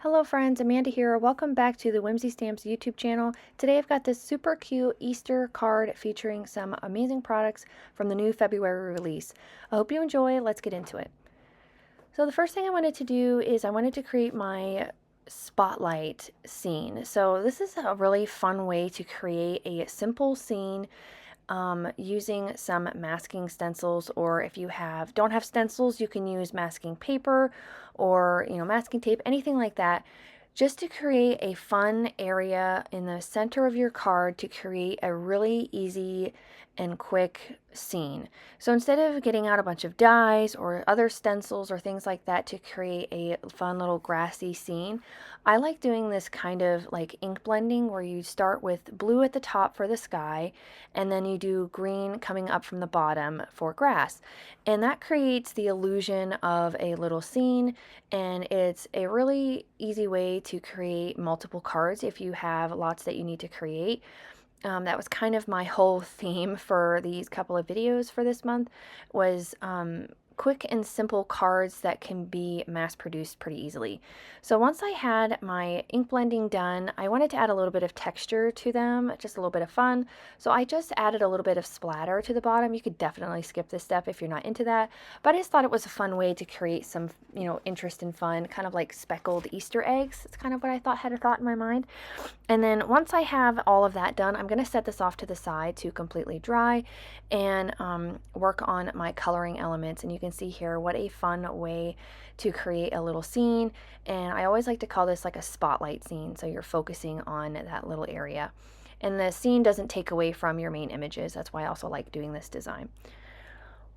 Hello friends, Amanda here. Welcome back to the Whimsy Stamps YouTube channel. Today I've got this super cute Easter card featuring some amazing products from the new February release. I hope you enjoy. Let's get into it. So the first thing I wanted to do is I wanted to create my spotlight scene. So this is a really fun way to create a simple scene using some masking stencils, or if you don't have stencils, you can use masking paper or masking tape, anything like that, just to create a fun area in the center of your card to create a really easy and quick scene. So instead of getting out a bunch of dies or other stencils or things like that to create a fun little grassy scene, I like doing this kind of like ink blending where you start with blue at the top for the sky and then you do green coming up from the bottom for grass. And that creates the illusion of a little scene, and it's a really easy way to create multiple cards if you have lots that you need to create. That was kind of my whole theme for these couple of videos for this month, was quick and simple cards that can be mass produced pretty easily. So once I had my ink blending done, I wanted to add a little bit of texture to them, just a little bit of fun. So I just added a little bit of splatter to the bottom. You could definitely skip this step if you're not into that, but I just thought it was a fun way to create some, interest and fun, kind of like speckled Easter eggs. It's kind of what I had a thought in my mind. And then once I have all of that done, I'm going to set this off to the side to completely dry and work on my coloring elements. And you can see here what a fun way to create a little scene. And I always like to call this like a spotlight scene, so you're focusing on that little area. And the scene doesn't take away from your main images. That's why I also like doing this design.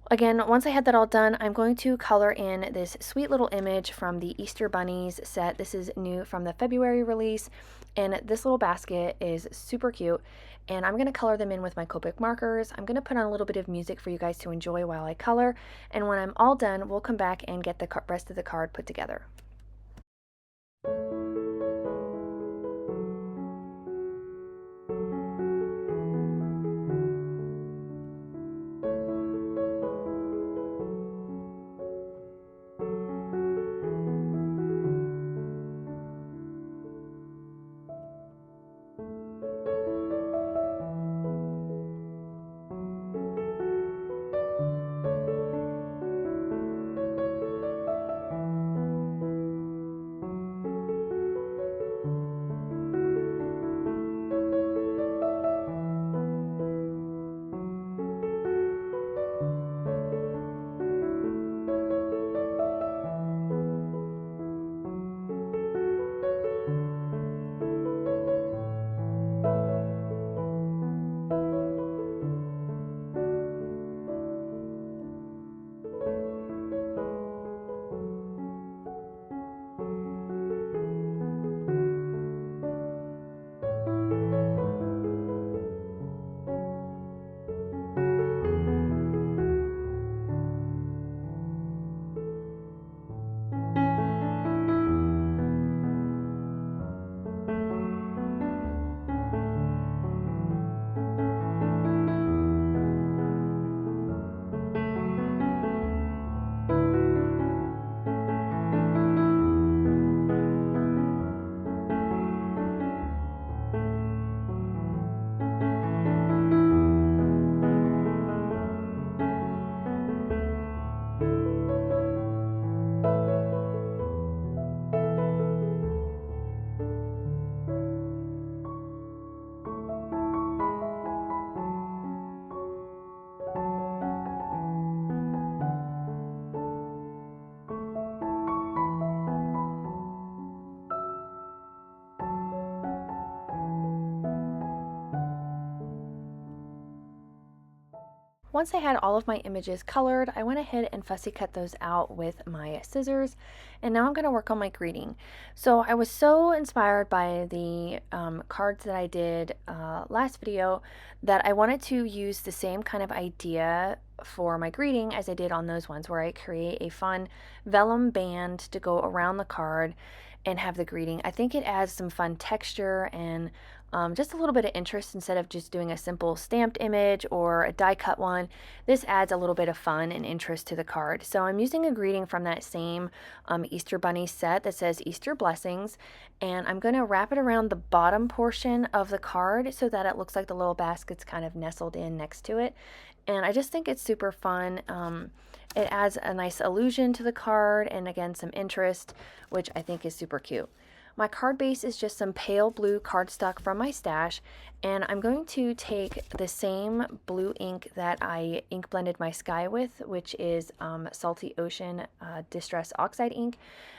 Again, once I had that all done, I'm going to color in this sweet little image from the Easter Bunnies set. This is new from the February release, and this little basket is super cute, and I'm going to color them in with my Copic markers. I'm going to put on a little bit of music for you guys to enjoy while I color, and when I'm all done, we'll come back and get the rest of the card put together. Once I had all of my images colored, I went ahead and fussy cut those out with my scissors, and now I'm going to work on my greeting. So I was so inspired by the cards that I did last video that I wanted to use the same kind of idea for my greeting as I did on those ones, where I create a fun vellum band to go around the card and have the greeting. I think it adds some fun texture and just a little bit of interest instead of just doing a simple stamped image or a die cut one. This adds a little bit of fun and interest to the card. So I'm using a greeting from that same Easter Bunny set that says Easter Blessings, and I'm going to wrap it around the bottom portion of the card so that it looks like the little basket's kind of nestled in next to it. And I just think it's super fun. It adds a nice illusion to the card and again some interest, which I think is super cute. My card base is just some pale blue cardstock from my stash, and I'm going to take the same blue ink that I ink blended my sky with, which is Salty Ocean Distress Oxide ink,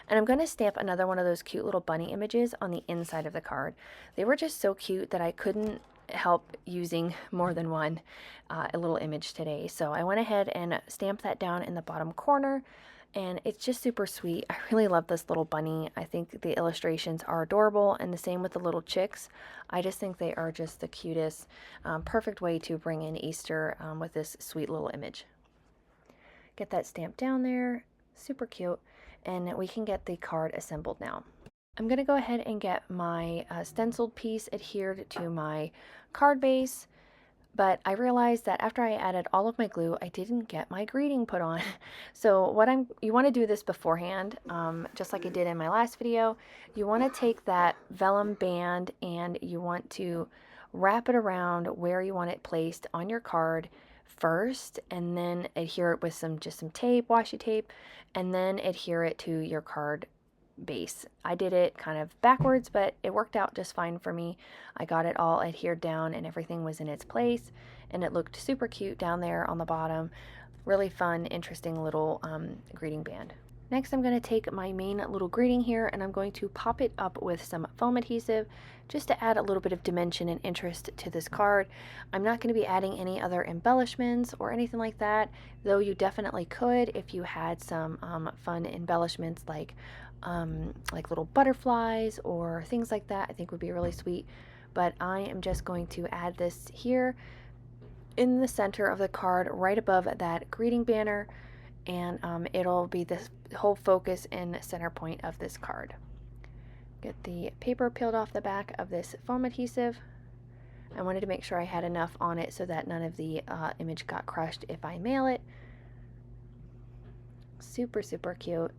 and I'm going to stamp another one of those cute little bunny images on the inside of the card. They were just so cute that I couldn't help using more than one a little image today, so I went ahead and stamped that down in the bottom corner. And it's just super sweet. I really love this little bunny. I think the illustrations are adorable, and the same with the little chicks. I just think they are just the cutest. Perfect way to bring in Easter with this sweet little image. Get that stamped down there. Super cute. And we can get the card assembled now. I'm going to go ahead and get my stenciled piece adhered to my card base. But I realized that after I added all of my glue, I didn't get my greeting put on. So you want to do this beforehand, just like I did in my last video. You want to take that vellum band and you want to wrap it around where you want it placed on your card first, and then adhere it with just some tape, washi tape, and then adhere it to your card base. I did it kind of backwards, but it worked out just fine for me. I got it all adhered down and everything was in its place, and it looked super cute down there on the bottom. Really fun, interesting little greeting band. Next, I'm going to take my main little greeting here and I'm going to pop it up with some foam adhesive just to add a little bit of dimension and interest to this card. I'm not going to be adding any other embellishments or anything like that, though you definitely could if you had some fun embellishments like little butterflies or things like that. I think would be really sweet. But I am just going to add this here in the center of the card right above that greeting banner, and it'll be this whole focus and center point of this card. Get the paper peeled off the back of this foam adhesive. I wanted to make sure I had enough on it so that none of the image got crushed if I mail it. Super, super cute.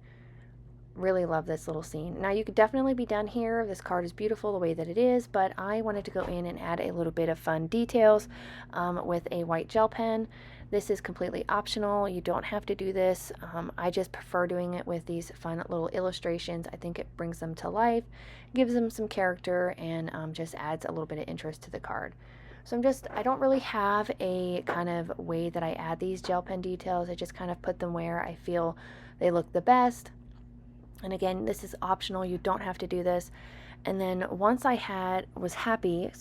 Really love this little scene. Now you could definitely be done here. This card is beautiful the way that it is, but I wanted to go in and add a little bit of fun details with a white gel pen. This is completely optional. You don't have to do this. I just prefer doing it with these fun little illustrations. I think it brings them to life, gives them some character, and just adds a little bit of interest to the card. So I don't really have a kind of way that I add these gel pen details. I just kind of put them where I feel they look the best. And again, this is optional. You don't have to do this. And then once I was happy,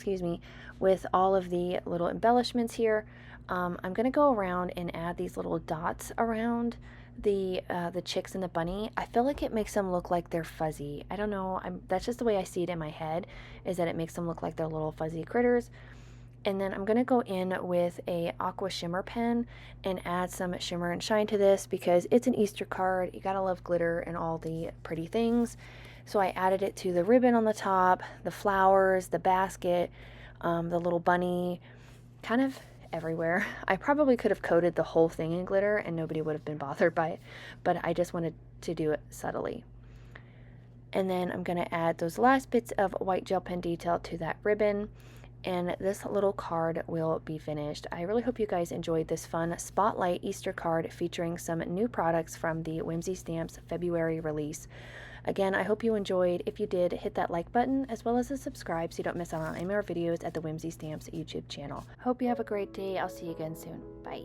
with all of the little embellishments here, I'm going to go around and add these little dots around the chicks and the bunny. I feel like it makes them look like they're fuzzy. I don't know. That's just the way I see it in my head, is that it makes them look like they're little fuzzy critters. And then I'm going to go in with a aqua shimmer pen and add some shimmer and shine to this because it's an Easter card. You gotta love glitter and all the pretty things. So I added it to the ribbon on the top, the flowers, the basket, the little bunny, kind of everywhere. I probably could have coated the whole thing in glitter and nobody would have been bothered by it, but I just wanted to do it subtly. And then I'm going to add those last bits of white gel pen detail to that ribbon, and this little card will be finished. I really hope you guys enjoyed this fun Spotlight Easter card featuring some new products from the Whimsy Stamps February release. Again, I hope you enjoyed. If you did, hit that like button as well as the subscribe so you don't miss out on any more videos at the Whimsy Stamps YouTube channel. Hope you have a great day. I'll see you again soon. Bye.